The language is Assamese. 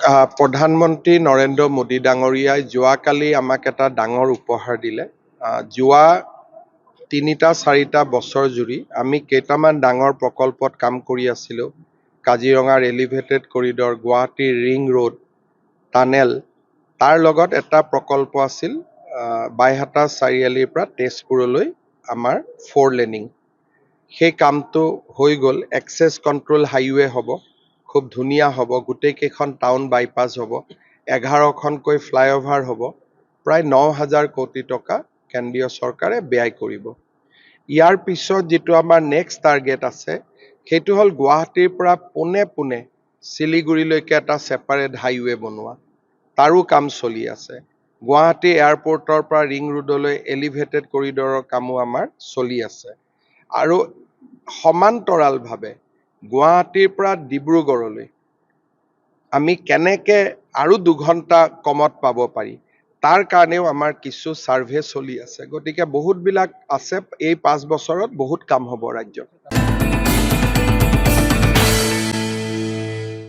প্ৰধানমন্ত্ৰী নৰেন্দ্ৰ মোদী ডাঙৰীয়াই যোৱাকালি আমাক এটা ডাঙৰ উপহাৰ দিলে। যোৱা ৩-৪টা বছৰ জুৰি আমি কেইটামান ডাঙৰ প্ৰকল্পত কাম কৰি আছিলোঁ। কাজিৰঙাৰ এলিভেটেড কৰিডৰ, গুৱাহাটীৰ ৰিং ৰোড, টানেল, তাৰ লগত এটা প্ৰকল্প আছিল বাইহাটা চাৰিআলিৰ পৰা তেজপুৰলৈ আমাৰ 4 লেনিং। সেই কামটো হৈ গ'ল। এক্সেছ কণ্ট্ৰল হাইৱে হ'ব, খুব ধুনীয়া হ'ব, গোটেইকেইখন টাউন বাইপাছ হ'ব, 11খনকৈ ফ্লাইঅভাৰ হ'ব, প্ৰায় 9,000 কোটি টকা কেন্দ্ৰীয় চৰকাৰে ব্যয় কৰিব। ইয়াৰ পিছত যিটো আমাৰ নেক্সট টাৰ্গেট আছে, সেইটো হ'ল গুৱাহাটীৰ পৰা পোনে শিলিগুৰিলৈকে এটা ছেপাৰেট হাইৱে বনোৱা। তাৰো কাম চলি আছে। গুৱাহাটী এয়াৰপৰ্টৰ পৰা ৰিং ৰোডলৈ এলিভেটেড কৰিডৰৰ কামো আমাৰ চলি আছে। আৰু সমান্তৰালভাৱে গুৱাহাটীৰ পৰা ডিব্ৰুগড়লৈ আমি কেনেকে আৰু 2 ঘণ্টা কমত পাব পাৰি, তাৰ কাৰণেও আমাৰ কিছু ছাৰ্ভে চলি আছে। গতিকে বহুতবিলাক আছে। এই 5 বছৰত বহুত কাম হ'ব ৰাজ্যত।